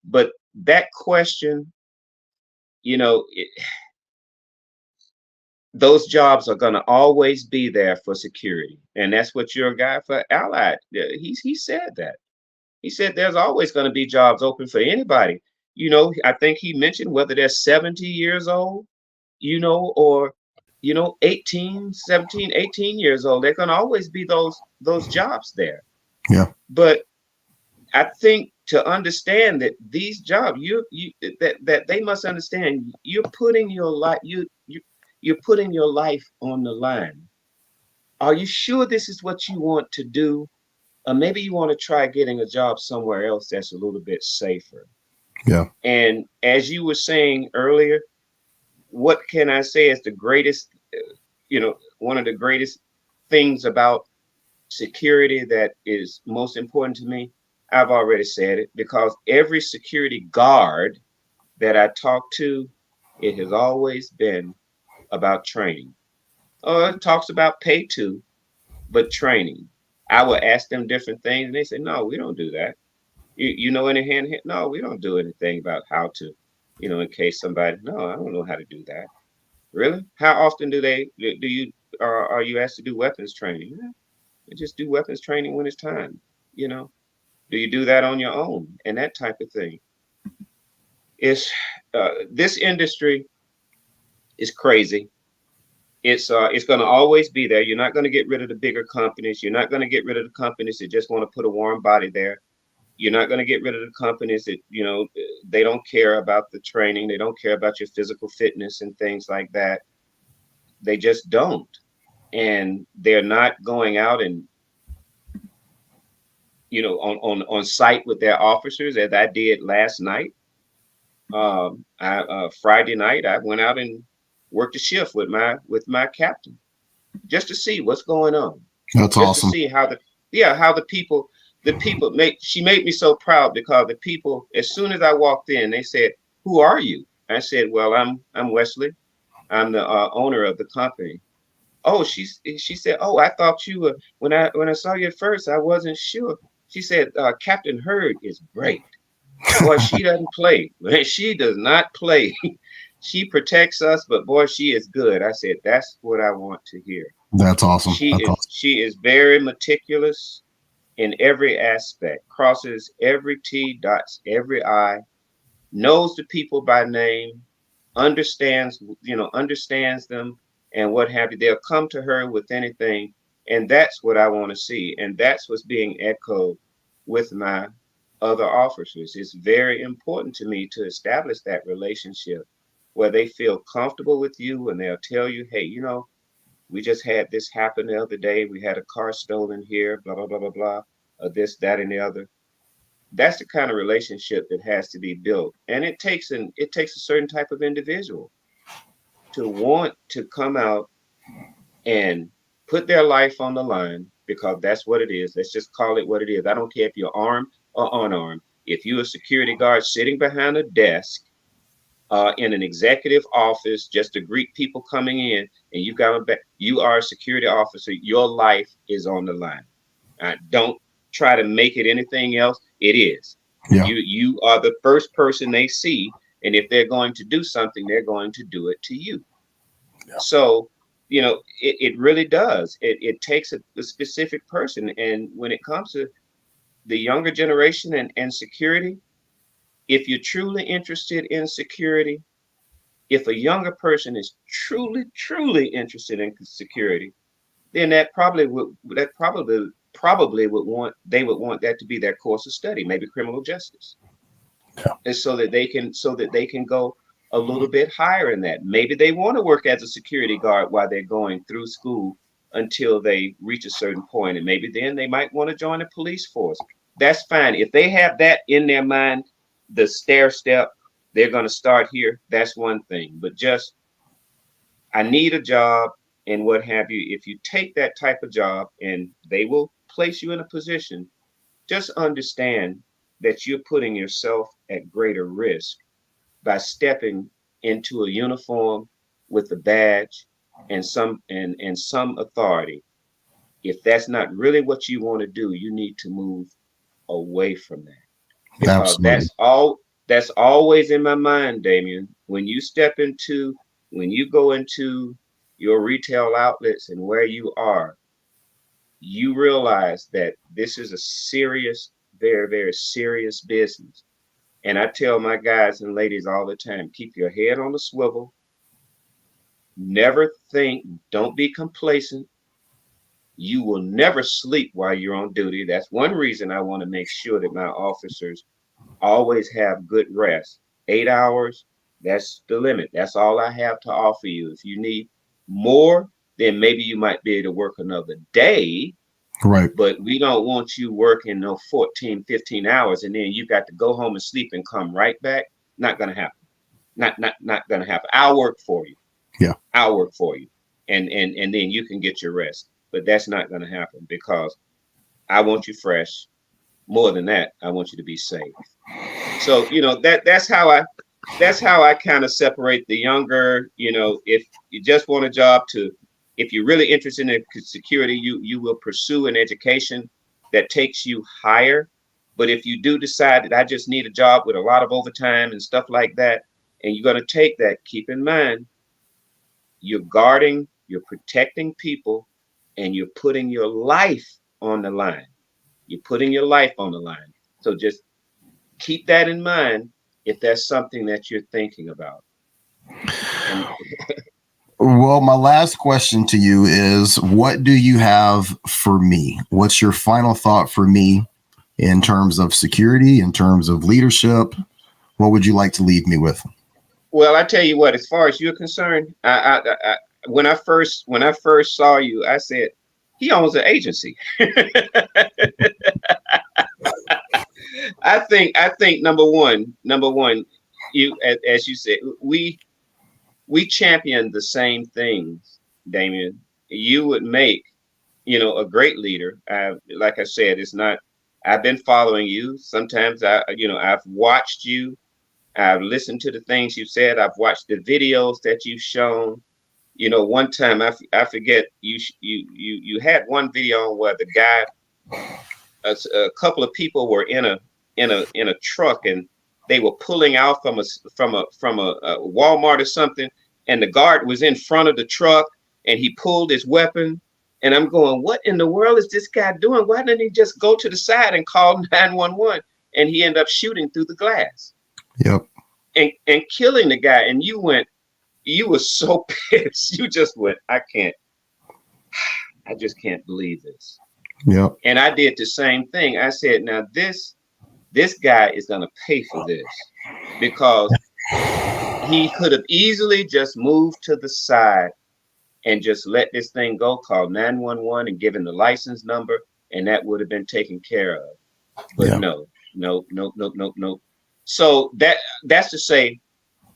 But that question, you know, those jobs are going to always be there for security. And that's what your guy for Allied, he said that. He said there's always going to be jobs open for anybody. I think he mentioned whether they're 70 years old, or 18, 17, 18 years old. They're going to always be those jobs there. Yeah. But I think to understand that these jobs, that they must understand, you're putting your life you're putting your life on the line. Are you sure this is what you want to do? Or maybe you want to try getting a job somewhere else that's a little bit safer. Yeah. And as you were saying earlier, what can I say is the greatest, one of the greatest things about security that is most important to me? I've already said it because every security guard that I talk to, it has always been about training. Oh, it talks about pay too, but training. I will ask them different things, and they say, "No, we don't do that. You know any hand? No, we don't do anything about how to, in case somebody. No, I don't know how to do that. Really? How often do you are you asked to do weapons training? Yeah, you just do weapons training when it's time. You know, do you do that on your own and that type of thing? It's this industry is crazy. It's going to always be there. You're not going to get rid of the bigger companies. You're not going to get rid of the companies that just want to put a warm body there. You're not going to get rid of the companies that they don't care about the training. They don't care about your physical fitness and things like that. They just don't, and they're not going out and on site with their officers as I did last night. Friday night I went out and worked a shift with my captain just to see what's going on. That's Just to awesome. see how the people made me so proud because the people, as soon as I walked in, they said, "Who are you?" I said, "Well, I'm Wesley. I'm the owner of the company." Oh, she said, "Oh, I thought you were when I saw you at first, I wasn't sure." She said, "Captain Hurd is great. Boy, she doesn't play. She does not play. She protects us, but boy, she is good." I said, "That's what I want to hear." That's awesome. She That's is awesome. she is very meticulous in every aspect, crosses every T, dots every I, knows the people by name, understands them and what have you. They'll come to her with anything. And that's what I want to see. And that's what's being echoed with my other officers. It's very important to me to establish that relationship where they feel comfortable with you and they'll tell you, "Hey, we just had this happen the other day. We had a car stolen here, blah, blah, blah, blah, blah, this, that, and the other." That's the kind of relationship that has to be built. And it takes a certain type of individual. to want to come out and put their life on the line, because that's what it is. Let's just call it what it is. I don't care if you're armed or unarmed. If you're a security guard sitting behind a desk in an executive office just to greet people coming in, and you are a security officer, your life is on the line. Don't try to make it anything else. It is. Yeah. You are the first person they see, and if they're going to do something, they're going to do it to you. Yeah. So, it really does. It takes a specific person. And when it comes to the younger generation and security, if you're truly interested in security, if a younger person is truly interested in security, then probably would want that to be their course of study, maybe criminal justice. Yeah. And so that they can go a little bit higher in that. Maybe they want to work as a security guard while they're going through school until they reach a certain point, and maybe then they might want to join the police force. That's fine. If they have that in their mind, the stair step, they're going to start here. That's one thing. But just, I need a job and what have you. If you take that type of job and they will place you in a position, just understand that you're putting yourself at greater risk by stepping into a uniform with a badge and some authority. If that's not really what you want to do, you need to move away from that. Because Absolutely. that's always in my mind, Damien. When you go into your retail outlets and where you are, you realize that this is a serious, very, very serious business. And I tell my guys and ladies all the time, keep your head on the swivel. Never think, don't be complacent. You will never sleep while you're on duty. That's one reason I want to make sure that my officers always have good rest. 8 hours, that's the limit. That's all I have to offer you. If you need more, then maybe you might be able to work another day. Right. But we don't want you working 14, 15 hours and then you got to go home and sleep and come right back. Not going to happen. Not going to happen. I'll work for you. Yeah. I'll work for you. And then you can get your rest. But that's not going to happen, because I want you fresh. More than that, I want you to be safe. So, that's how I kind of separate the younger, if you just want a job if you're really interested in security, you will pursue an education that takes you higher. But if you do decide that I just need a job with a lot of overtime and stuff like that, and you're going to take that, keep in mind, you're guarding, you're protecting people, and you're putting your life on the line. You're putting your life on the line. So just keep that in mind if that's something that you're thinking about. Well, my last question to you is, what do you have for me? What's your final thought for me in terms of security, in terms of leadership? What would you like to leave me with? Well, I tell you what, as far as you're concerned, when I first saw you, I said, he owns an agency. I think number one, you, as you said, we champion the same things, Damien. You would make, a great leader. Like I said, it's not, I've been following you. Sometimes I've watched you. I've listened to the things you said. I've watched the videos that you've shown. One time I forget, you had one video where the guy, a couple of people were in a truck, and they were pulling out from a Walmart or something, and the guard was in front of the truck, and he pulled his weapon, and I'm going, what in the world is this guy doing? Why didn't he just go to the side and call 911? And he ended up shooting through the glass. Yep. And killing the guy. And you were so pissed. You just went, I just can't believe this. Yep. And I did the same thing. I said, now this guy is going to pay for this, because he could have easily just moved to the side and just let this thing go, call 911 and given the license number, and that would have been taken care of. But no. So that's to say,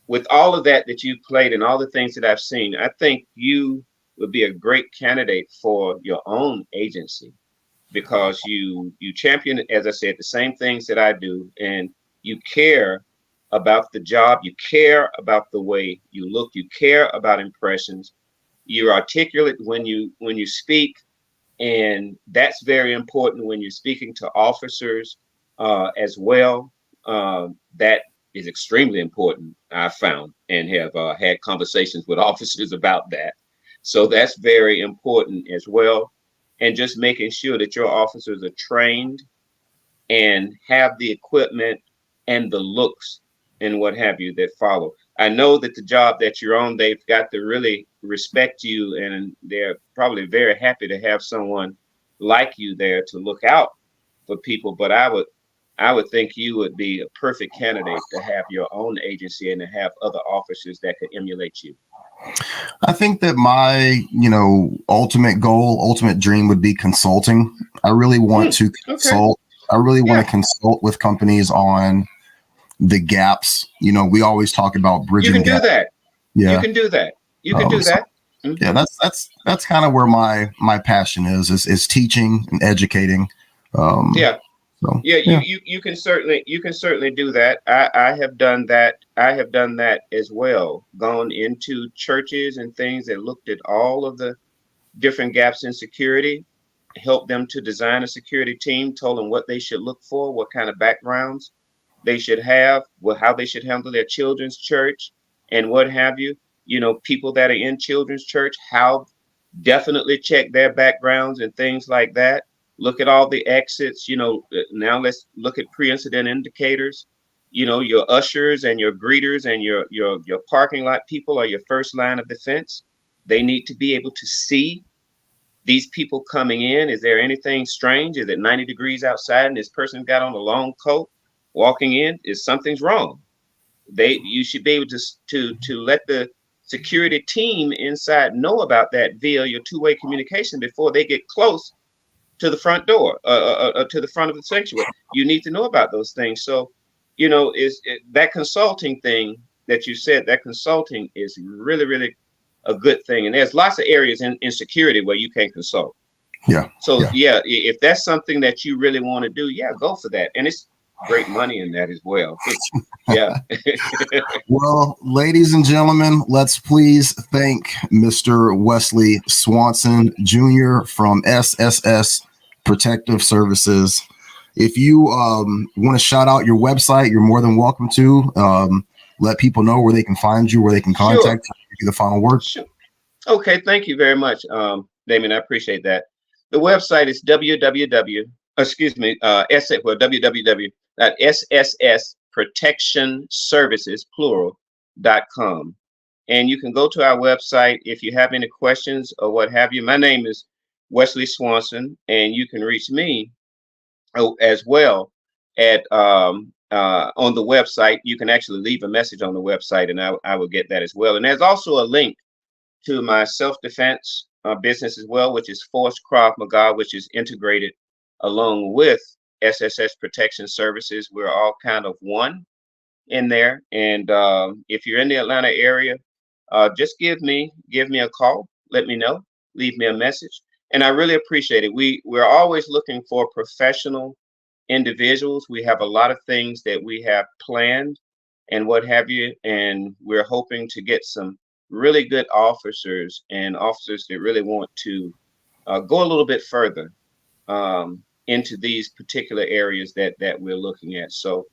with all of that you played and all the things that I've seen, I think you would be a great candidate for your own agency because you champion, as I said, the same things that I do, and you care about the job, you care about the way you look, you care about impressions, you're articulate when you speak, and that's very important when you're speaking to officers as well. That is extremely important, I've found, and have had conversations with officers about that. So that's very important as well. And just making sure that your officers are trained and have the equipment and the looks and what have you that follow. I know that the job that you're on, they've got to really respect you, and they're probably very happy to have someone like you there to look out for people. But I would think you would be a perfect candidate to have your own agency and to have other officers that could emulate you. I think that my, ultimate goal, ultimate dream would be consulting. I really want to consult. Okay. I really want to consult with companies on the gaps. We always talk about bridging. You can gaps. Do that. Yeah. You can do that. You can do that. Mm-hmm. Yeah, that's kind of where my passion is teaching and educating. Yeah. So, yeah. You can certainly do that. I have done that. I have done that as well. Gone into churches and things and looked at all of the different gaps in security, helped them to design a security team, told them what they should look for, what kind of backgrounds they should have, how they should handle their children's church and what have you. People that are in children's church, how definitely check their backgrounds and things like that. Look at all the exits. Now let's look at pre-incident indicators. Your ushers and your greeters and your parking lot people are your first line of defense. They need to be able to see these people coming in. Is there anything strange? Is it 90 degrees outside and this person got on a long coat walking in? Is something's wrong? You should be able to let the security team inside know about that via your two-way communication before they get close to the front door, to the front of the sanctuary. You need to know about those things. So, that consulting thing that you said, that consulting is really, really a good thing. And there's lots of areas in security where you can consult. Yeah. So, if that's something that you really want to do, go for that. And it's great money in that as well. Yeah. Well, ladies and gentlemen, let's please thank Mr. Wesley Swanson Jr. from SSS Protective Services. If you want to shout out your website, you're more than welcome to. Let people know where they can find you, where they can contact you. Give you the final word. Sure. Okay, thank you very much, Damon. I appreciate that. The website is www.sssprotectionservices.com. And you can go to our website if you have any questions or what have you. My name is Wesley Swanson, and you can reach me as well at on the website. You can actually leave a message on the website, and I will get that as well. And there's also a link to my self-defense business as well, which is Force Krav Maga, which is integrated along with SSS Protection Services. We're all kind of one in there. And if you're in the Atlanta area, just give me a call. Let me know. Leave me a message. And I really appreciate it. We're always looking for professional individuals. We have a lot of things that we have planned and what have you. And we're hoping to get some really good officers and officers that really want to go a little bit further into these particular areas that we're looking at. So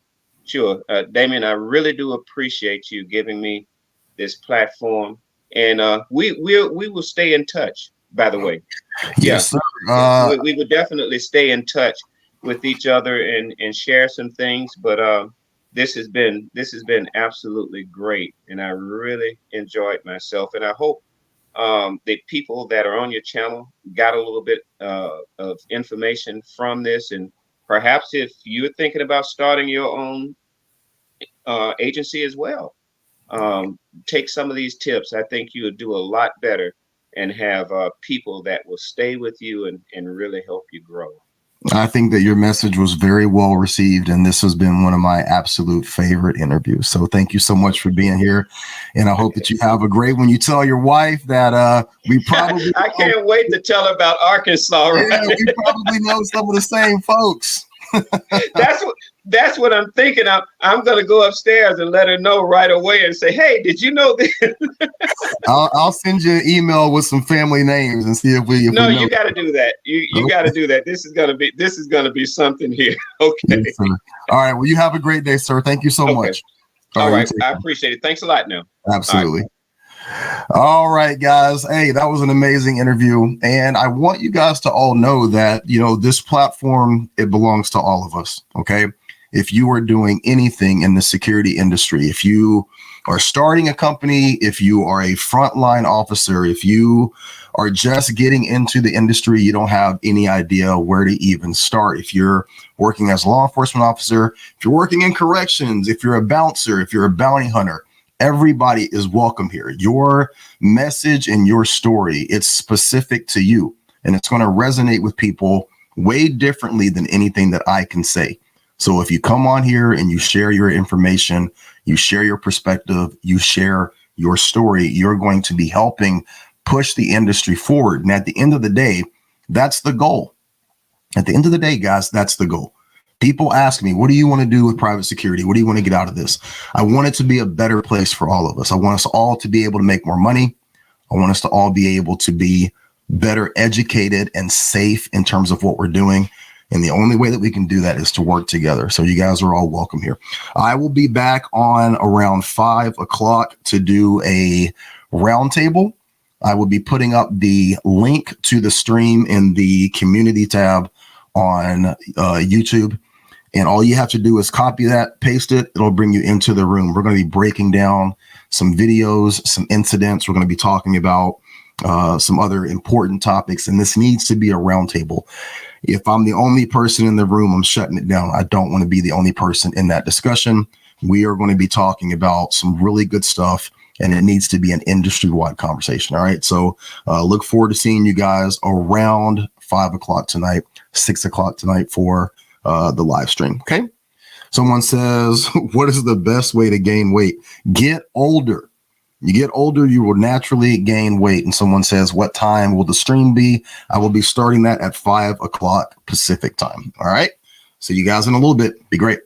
sure, Damien, I really do appreciate you giving me this platform, and we will stay in touch, by the way. Yes, sir. We would definitely stay in touch with each other and share some things, but this has been absolutely great, and I really enjoyed myself, and I hope the people that are on your channel got a little bit of information from this. And perhaps if you're thinking about starting your own agency as well, take some of these tips. I think you would do a lot better and have people that will stay with you and really help you grow. I think that your message was very well received, and this has been one of my absolute favorite interviews. So thank you so much for being here, and I hope that you have a great one. You tell your wife that we probably I can't wait to tell her about Arkansas. Right? Yeah, we probably know some of the same folks. That's what I'm thinking. I'm going to go upstairs and let her know right away and say, "Hey, did you know this?" I'll send you an email with some family names and see if we. No, you got to do that. You got to do that. This is gonna be something here. Okay. Yes, all right. Well, you have a great day, sir. Thank you so much. All right. I appreciate it. Thanks a lot. Now. Absolutely. All right, guys. Hey, that was an amazing interview. And I want you guys to all know that, this platform, it belongs to all of us. Okay. If you are doing anything in the security industry, if you are starting a company, if you are a frontline officer, if you are just getting into the industry, you don't have any idea where to even start. If you're working as a law enforcement officer, if you're working in corrections, if you're a bouncer, if you're a bounty hunter, everybody is welcome here. Your message and your story, it's specific to you, and it's going to resonate with people way differently than anything that I can say. So if you come on here and you share your information, you share your perspective, you share your story, you're going to be helping push the industry forward. And at the end of the day, that's the goal. At the end of the day, guys, that's the goal. People ask me, what do you want to do with private security? What do you want to get out of this? I want it to be a better place for all of us. I want us all to be able to make more money. I want us to all be able to be better educated and safe in terms of what we're doing. And the only way that we can do that is to work together. So you guys are all welcome here. I will be back on around 5 o'clock to do a roundtable. I will be putting up the link to the stream in the community tab on YouTube. And all you have to do is copy that, paste it. It'll bring you into the room. We're going to be breaking down some videos, some incidents. We're going to be talking about some other important topics. And this needs to be a roundtable. If I'm the only person in the room, I'm shutting it down. I don't want to be the only person in that discussion. We are going to be talking about some really good stuff, and it needs to be an industry-wide conversation. All right. So look forward to seeing you guys around 5 o'clock tonight, 6 o'clock tonight for the live stream. Okay. Someone says, what is the best way to gain weight? Get older. You get older, you will naturally gain weight. And someone says, what time will the stream be? I will be starting that at 5 o'clock Pacific time. All right. See you guys in a little bit. Be great.